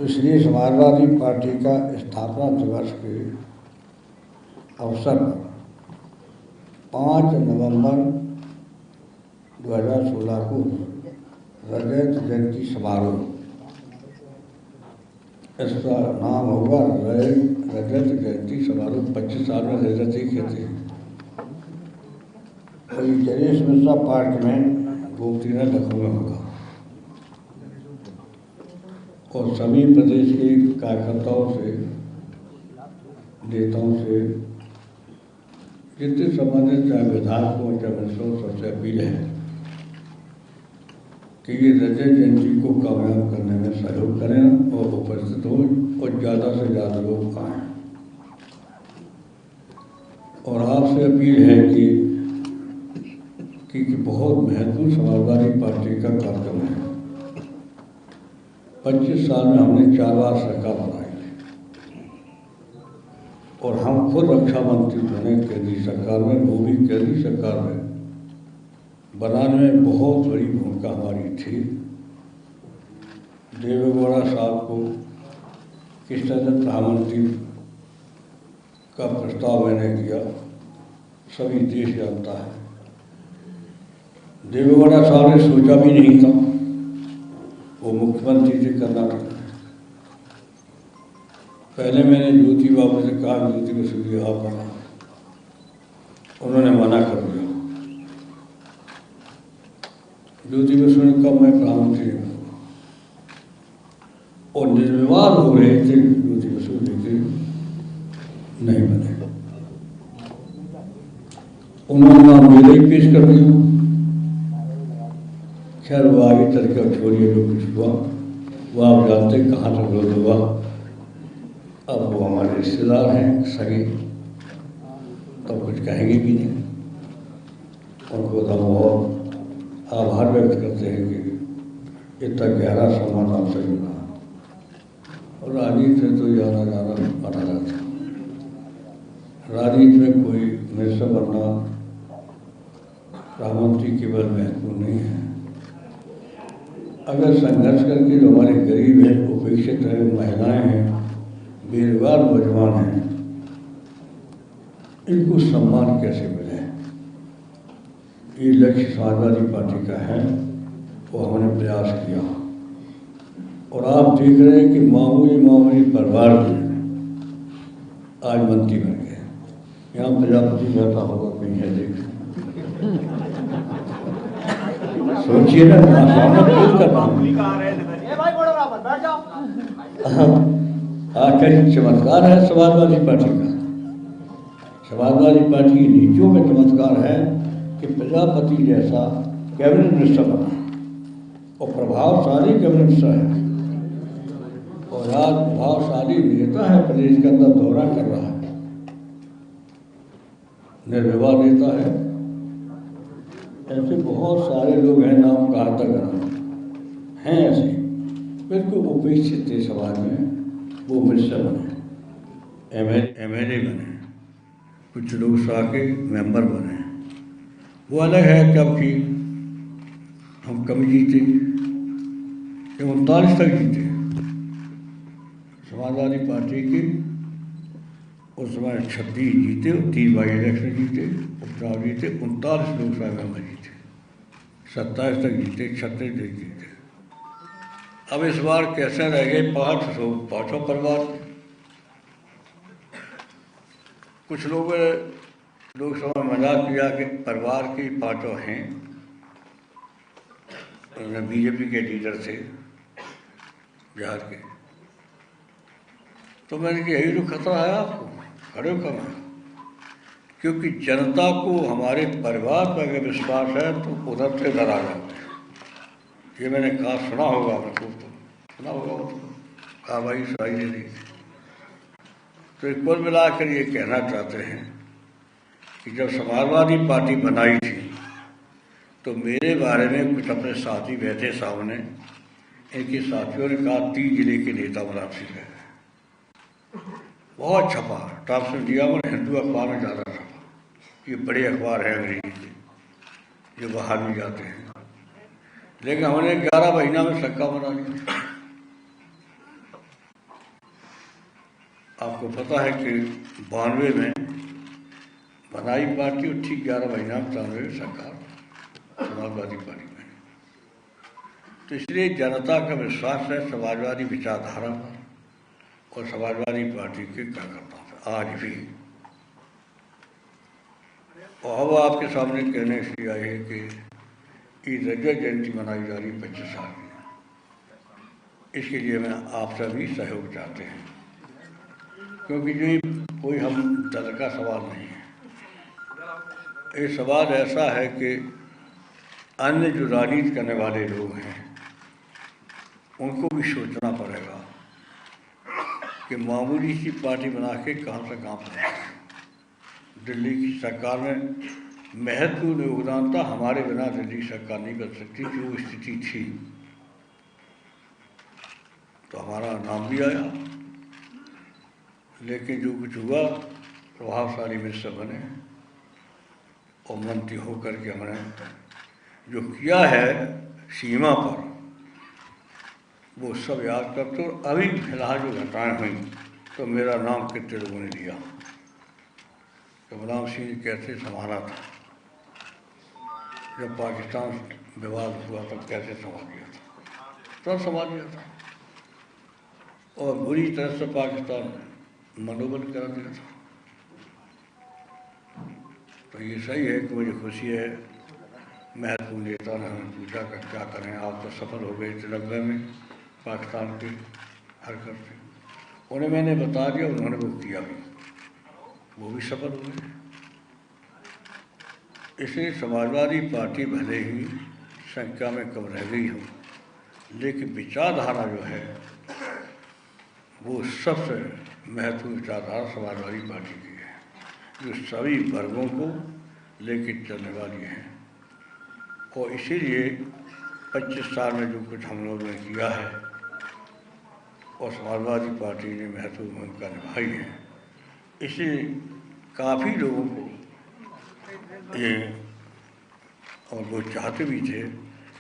तो इसलिए समाजवादी पार्टी का स्थापना दिवस के अवसर पर 5 नवंबर 2016 को रजत जयंती समारोह, इसका नाम होगा रजत जयंती समारोह। 25 साल में रजत ही कहते हैं। और ये गणेश मिश्रा पार्क में गोमतीनगर लखनऊ में होगा और सभी प्रदेश के कार्यकर्ताओं से, नेताओं से, जितने संबंधित चाहे विधायकों चाहे मिनिस्टरों, सबसे अपील है कि ये रजत जयंती को कामयाब करने में सहयोग करें और उपस्थित हो और ज़्यादा से ज़्यादा लोग आएँ। और आपसे अपील है कि बहुत महत्वपूर्ण समाजवादी पार्टी का कार्यक्रम है। 25 साल में हमने 4 बार सरकार बनाई और हम खुद रक्षा मंत्री बने केंद्रीय सरकार में, वो भी केंद्रीय सरकार में बनाने में बहुत बड़ी भूमिका हमारी थी। देवेगौड़ा साहब को किस तरह प्रधानमंत्री का प्रस्ताव मैंने किया, सभी देश जानता है। देवेगौड़ा साहब ने सोचा भी नहीं था, वो मुख्यमंत्री थे कर्नाटक में। पहले मैंने ज्योति बाबू से कहा ज्योति बसु आप बना, उन्होंने मना कर दिया। ज्योति बसु ने कहा मैं प्रधानमंत्री नहीं बनूंगा और निर्विवाद हो रहे थे ज्योति बसु, लेकिन नहीं बने। उन्होंने मेरे ही पेश कर दिया। खैर वो आगे तरीका छोड़िए, जो कुछ हुआ वो आप जानते कहाँ तक विरोध हुआ। अब वो हमारे रिश्तेदार हैं, सगे, तो कुछ कहेंगे भी नहीं। उनको तो बहुत आभार व्यक्त करते हैं कि इतना गहरा सम्मान आपसे जुड़ा। और राजनीति से तो जाना जाना पता जाता। राजनीति में कोई मिनिस्टर बनना, प्रधानमंत्री केवल महत्वपूर्ण नहीं है। अगर संघर्ष करके जो हमारे गरीब हैं, उपेक्षित हैं, महिलाएं हैं, बेरोजगार नौजवान हैं, इनको सम्मान कैसे मिले, ये लक्ष्य समाजवादी पार्टी का है। वो हमने प्रयास किया और आप देख रहे हैं कि मामूली परिवार के आज मंत्री बन गए। यहाँ प्रजापति बैठा होगा कहीं है, देख सोचिए ना, आखिर चमत्कार है समाजवादी पार्टी का। समाजवादी पार्टी की नीतियों में चमत्कार है कि प्रजापति जैसा कैबिनेट मिनिस्टर बना और प्रभावशाली कैबिनेट मिनिस्टर है और आज प्रभावशाली नेता है, प्रदेश के अंदर दौरा कर रहा है, निर्विवाद नेता है। ऐसे बहुत सारे लोग हैं, नाम कहा तक हैं, ऐसे बिल्कुल उपेक्षित थे समाज में, वो मिनिस्टर बने, एमएलए बने, कुछ लोग साके मेंबर बने। वो अलग है क्योंकि हम कम जीते, 39 तक जीते समाजवादी पार्टी के। उस समय 26 जीते और 3 बाई इलेक्शन जीते, उपचुनाव जीते, 39 लोकसभा मेंबर जीते, 27 तक जीते, 36 तक जीते। अब इस बार कैसे रह गए 5 परिवार। कुछ लोग लोकसभा में मजाक किया कि परिवार की 5 हैं। उन्होंने बीजेपी के लीडर थे बिहार के, तो मैंने कहा यही तो खतरा है, आपको खड़े हो कम है, क्योंकि जनता को हमारे परिवार पर अगर विश्वास है तो उधर से डरा जाते हैं। ये मैंने कहा, सुना होगा आपको, सुना होगा उसको, कार्रवाई सुनाई दे रही थी। तो कुल मिलाकर ये कहना चाहते हैं कि जब समाजवादी पार्टी बनाई थी तो मेरे बारे में कुछ अपने साथी बैठे सामने, इनके साथियों ने कहा 30 जिले के नेता मुलाकात है। बहुत छपा, टाइम्स ऑफ इंडिया में, हिंदू अखबार में ज़्यादा छपा। ये बड़े अखबार हैं अंग्रेजी के जो बाहर भी जाते हैं। लेकिन हमने 11 महीना में सक्का बना लिया। आपको पता है कि 92 में बनाई पार्टी और ठीक 11 महीना में 93 सरकार समाजवादी पार्टी में। तो इसलिए जनता का विश्वास है समाजवादी विचारधारा पर और समाजवादी पार्टी के कार्यकर्ताओं पर आज भी। और अब आपके सामने कहने इसलिए आई है कि ईद रजत जयंती मनाई जा रही 25 साल की। इसके लिए मैं आप सभी सहयोग चाहते हैं, क्योंकि जो कोई हम दल का सवाल नहीं है। ये सवाल ऐसा है कि अन्य जो राजनीति करने वाले लोग हैं उनको भी सोचना पड़ेगा कि मामूली सी पार्टी बना के कहाँ से कहाँ पहुँचे। दिल्ली की सरकार में महत्वपूर्ण योगदान था, हमारे बिना दिल्ली सरकार नहीं बन सकती जो स्थिति थी। तो हमारा नाम भी आया, लेकिन जो कुछ हुआ प्रभावशाली मिनिस्टर बने और मंत्री होकर के हमने जो किया है सीमा पर वो सब याद करते। और अभी फिलहाल जो घटनाएं हुई तो मेरा नाम कितने लोगों ने लिया कि गुलाम सिंह जी कैसे संभाला था, जब पाकिस्तान विवाद हुआ तब कैसे संभाल लिया था, तब संभाल लिया था और बुरी तरह से पाकिस्तान मनोबल करा दिया था। तो ये सही है कि मुझे खुशी है महत्वपूर्ण नेता ने हमें पूछा कि क्या करें, आप तो सफल हो गए तिरंगे में पाकिस्तान की हरकत से। उन्हें मैंने बता दिया, उन्होंने वो किया भी, वो भी सफल हुए। इसलिए समाजवादी पार्टी भले ही संख्या में कम रह गई हो, लेकिन विचारधारा जो है वो सबसे महत्वपूर्ण विचारधारा समाजवादी पार्टी की है, जो सभी वर्गों को लेकर चलने वाली है। और इसीलिए 25 साल में जो कुछ हम लोगों ने किया है और समाजवादी पार्टी ने महत्वपूर्ण भूमिका निभाई है, इसलिए काफ़ी लोगों को ये और वो चाहते भी थे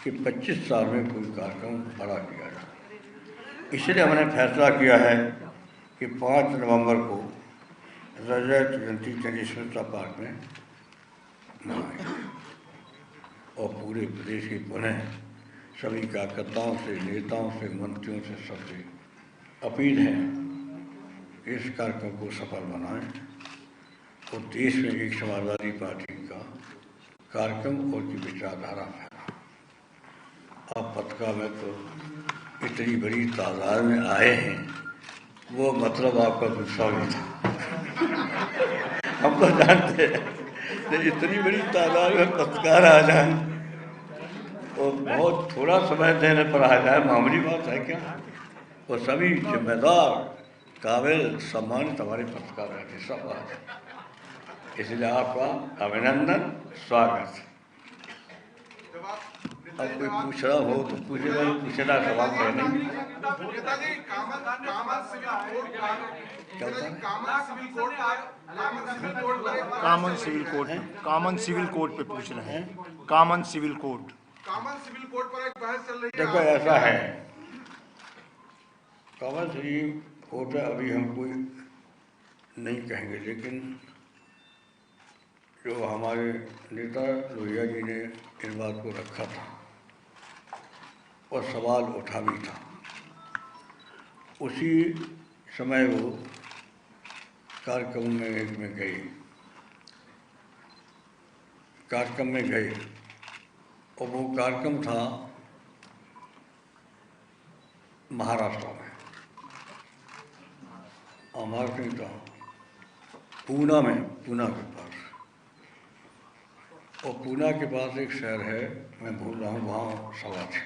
कि 25 साल में कोई कार्यक्रम बड़ा किया जाए। इसलिए हमने फैसला किया है कि 5 नवंबर को रजत जयंती चंद्रेश्वर पार्क में मनाएंगे और पूरे प्रदेश के पुनः सभी कार्यकर्ताओं से, नेताओं से, मंत्रियों से, सबसे अपील है कि इस कार्यक्रम को सफल बनाएं और देश में एक समाजवादी पार्टी का कार्यक्रम और की विचारधारा फैला। अब पत्रकार में तो इतनी बड़ी तादाद में आए हैं, वो मतलब आपका गुस्सा भी था। हम तो जानते हैं इतनी बड़ी तादाद में पत्रकार आ जाए और बहुत थोड़ा समय देने पर आ जाए, मामूली बात है क्या। वो सभी जिम्मेदार, काबिल, सम्मानित हमारे पत्रकार रहते सब बात। इसलिए आपका अभिनंदन, स्वागत। अब कोई पूछ रहा हो तो पूछेगा, पूछना सवाल है नहीं। कॉमन सिविल कोड पे पूछ रहे हैं। कॉमन सिविल कोड पर एक बहस चल रही है। देखो ऐसा है, कॉमन सिविल कोड पे अभी हम कोई नहीं कहेंगे, लेकिन जो हमारे नेता लोहिया जी ने इस बात को रखा था और सवाल उठा भी था, उसी समय वो कार्यक्रम में गए और वो कार्यक्रम था महाराष्ट्र में, महाराष्ट्र में था पूना में, पूना के पास। और पूना के पास एक शहर है, मैं भूल रहा हूँ, वहाँ सभा थी।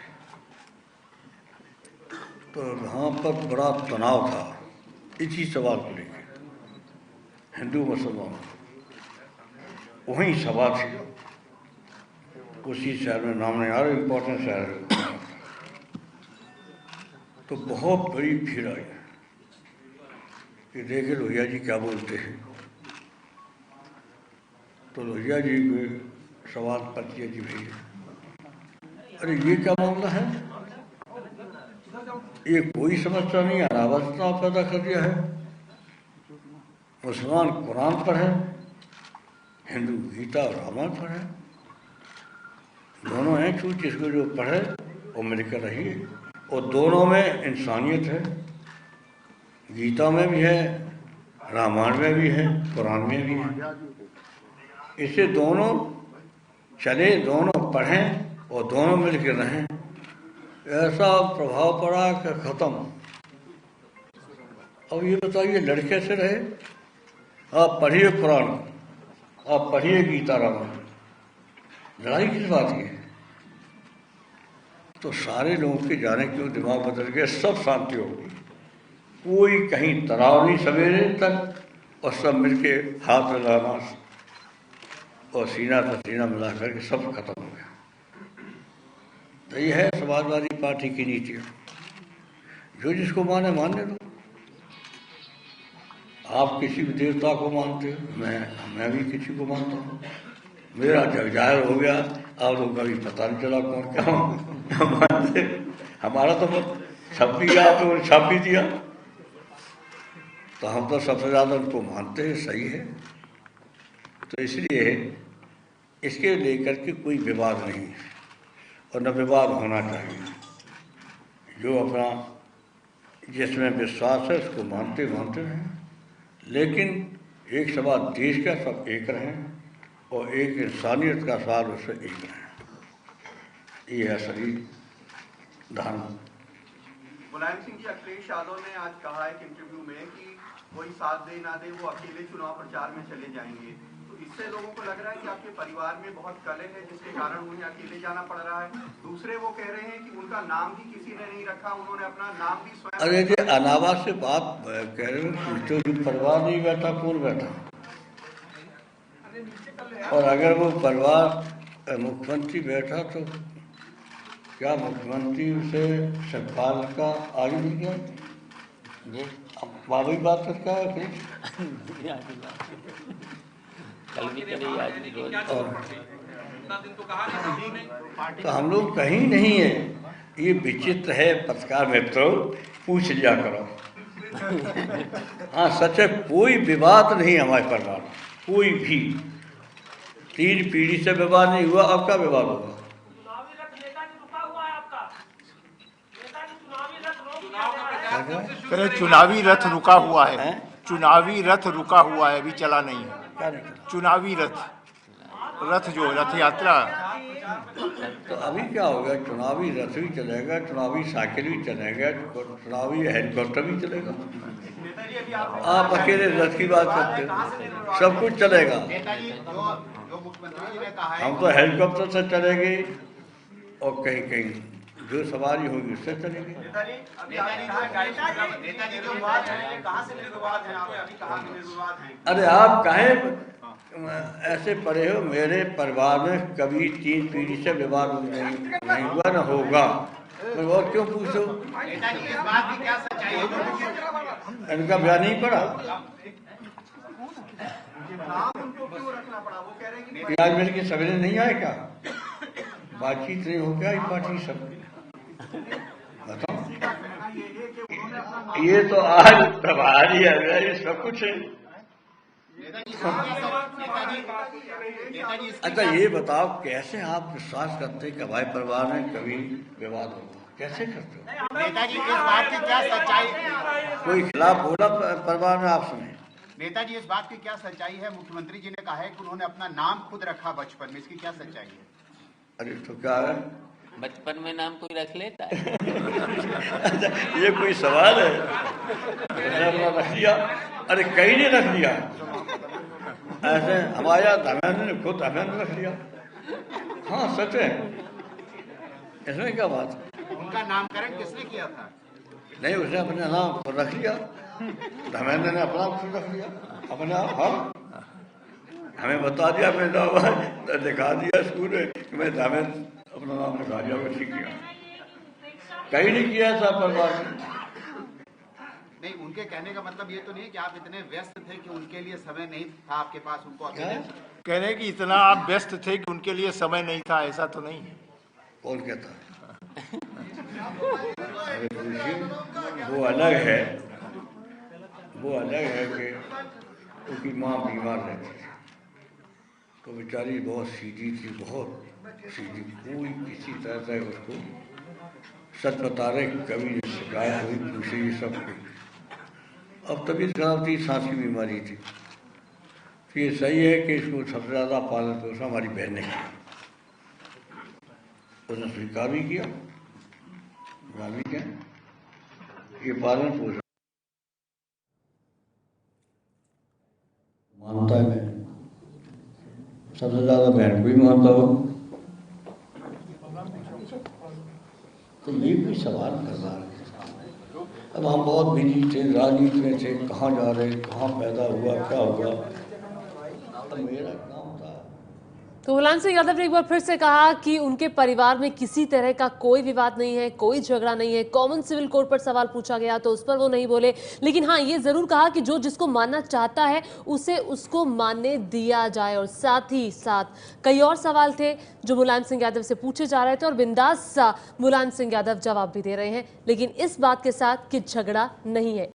तो वहाँ पर बड़ा तनाव था इसी सवाल को लेकर, हिंदू मुसलमान। वहीं सभा थी उसी शहर में, नाम नहीं आ रहा, इम्पोर्टेंट शहर है। तो बहुत बड़ी भीड़ आई कि देखे लोहिया जी क्या बोलते हैं। तो लोहिया जी को सवाल पर किया कि भाई अरे ये क्या मामला है, ये कोई समस्या नहीं, अनावश्यकता पैदा कर दिया है, मुसलमान कुरान पढ़े, हिंदू गीता और रामायण पढ़े। दोनों हैं छूट, जिसको जो पढ़े वो मिलकर रहिए। और दोनों में इंसानियत है, गीता में भी है, रामायण में भी है, कुरान में भी है। इससे दोनों चले, दोनों पढ़ें और दोनों मिलकर रहें। ऐसा प्रभाव पड़ा कि खत्म। अब ये बताइए लड़के से रहे, आप पढ़िए कुरान, आप पढ़िए गीता रामायण, लड़ाई किस बात की है? तो सारे लोगों के जाने क्यों दिमाग बदल गए, सब शांति होगी, कोई कहीं तनाव नहीं सवेरे तक, और सब मिलके हाथ मिलाना और सीना से सीना मिला करके सब खत्म हो गया। तो ये है समाजवादी पार्टी की नीतियाँ। जो जिसको माने मानने दो। आप किसी भी देवता को मानते हो, मैं भी किसी को मानता हूँ। मेरा जब जाहिर हो गया, आप लोग कभी पता नहीं चला कौन क्या मानते। हमारा तो छप भी गया, आप लोगों ने छाप भी दिया, तो हम तो सबसे ज़्यादा उनको मानते हैं, सही है। तो इसलिए इसके लेकर के कोई विवाद नहीं है और न विवाद होना चाहिए। जो अपना जिसमें विश्वास है उसको मानते मानते रहें, लेकिन एक सवाल देश का, सब एक रहें और एक इंसानियत का सार उससे एक रहें। ये है असली धर्म। मुलायम सिंह जी, अखिलेश यादव ने आज कहा एक इंटरव्यू में कि कोई साथ दे ना दे वो अकेले चुनाव प्रचार में चले जाएंगे। तो इससे लोगों को लग रहा है कि आपके परिवार में बहुत कलह है, जिसके कारण उन्हें अकेले जाना पड़ रहा है। दूसरे वो कह रहे हैं कि उनका नाम भी किसी ने नहीं रखा, उन्होंने अपना नाम भी स्वयं। अरे जो अनावा से बात कह रहे हो, तो जो परिवार नहीं बैठा कौन बैठा? और अगर वो परिवार मुख्यमंत्री बैठा तो क्या मुख्यमंत्री उसे सरकार का आगे नहीं गया? बाबा बात करता है फिर तो हम लोग कहीं नहीं है। ये विचित्र है पत्रकार मित्रों, पूछ लिया करो। हाँ सच है, कोई विवाद नहीं हमारे परिवार में, कोई भी 3 पीढ़ी से विवाद नहीं हुआ। अब का विवाद होगा? चुनावी रथ रुका हुआ है, चुनावी रथ रुका हुआ है, अभी चला नहीं है। चुनावी रथ जो रथ यात्रा। तो अभी क्या होगा? चुनावी रथ भी चलेगा, चुनावी साइकिल भी चलेगा, चुनावी हेलीकॉप्टर भी चलेगा। आप अकेले रथ की बात करते हो, सब कुछ चलेगा। हम तो हेलीकॉप्टर से चलेंगे और कहीं कहीं जो सवारी होगी उससे चलेगी। अरे आप कहें ऐसे पढ़े हो, मेरे परिवार में कभी 3 पीढ़ी से विवाद नहीं हुआ, न होगा। और क्यों पूछो? इनका बयान नहीं पड़ा? आज मेरे के सवेरे नहीं आए क्या? बातचीत नहीं हो क्या इस पार्टी सब? बताओ। ये तो आज प्रभारी है, ये सब कुछ है। अच्छा ये बताओ, कैसे आप विश्वास करते हैं कि हमारे परिवार में कभी विवाद होगा? कैसे करते हो? नेताजी इस बात की क्या सच्चाई? कोई खिलाफ बोला परिवार में? आप सुने नेताजी इस बात की क्या सच्चाई है? मुख्यमंत्री जी ने कहा है कि उन्होंने अपना नाम खुद रखा बचपन में, इसकी क्या सच्चाई है? अरे तो क्या है, बचपन में नाम कोई रख लेता है? ये कोई सवाल है? अपना रख लिया? अरे कहीं नहीं रख लिया। ऐसे हमारा धर्मेंद्र ने खुद धर्मेंद्र रख लिया। हाँ सच है, इसमें क्या बात? उनका नामकरण किसने किया था? नहीं, उसने अपने नाम खुद रख लिया। धर्मेंद्र ने अपना खुद रख लिया अपने आप। हाँ हमें बता दिया, मैं दिखा दिया स्कूल में कि मैं धर्मेंद्र अपना नाम लिखा दिया, वो ठीक किया। कहीं नहीं किया ऐसा परिवार में। नहीं, उनके कहने का मतलब ये तो नहीं है कि आप इतने व्यस्त थे कि उनके लिए समय नहीं था आपके पास उनको अकेले? कहने कि इतना आप व्यस्त थे कि उनके लिए समय नहीं था, ऐसा तो नहीं है। कौन कहता है? वो अलग है, वो अलग है कि क्योंकि माँ बीमार रहती थी। तो बेचारी बहुत सीधी थी, बहुत सीधी, कोई किसी तरह से उसको सच बता रहे, कभी शिकायत हुई पूछे ये सब कुछ। अब तबीयत खराब थी, सांस की बीमारी थी, तो ये सही है कि इसको सबसे ज़्यादा पालन पोषण हमारी बहन ने किया। उसने स्वीकार भी किया, ये पालन पोषण मानता है। बहन सबसे ज़्यादा बहन को ही मानता हो, तो ये भी सवाल करना है। अब हम बहुत बिजी थे, राजनीति में थे, कहाँ जा रहे, कहाँ पैदा हुआ, क्या हुआ। अब मेरा काम था। तो मुलायम सिंह यादव ने एक बार फिर से कहा कि उनके परिवार में किसी तरह का कोई विवाद नहीं है, कोई झगड़ा नहीं है। कॉमन सिविल कोड पर सवाल पूछा गया तो उस पर वो नहीं बोले, लेकिन हाँ ये जरूर कहा कि जो जिसको मानना चाहता है उसे उसको मानने दिया जाए। और साथ ही साथ कई और सवाल थे जो मुलायम सिंह यादव से पूछे जा रहे थे और बिंदास सा मुलायम सिंह यादव जवाब भी दे रहे हैं, लेकिन इस बात के साथ कि झगड़ा नहीं है।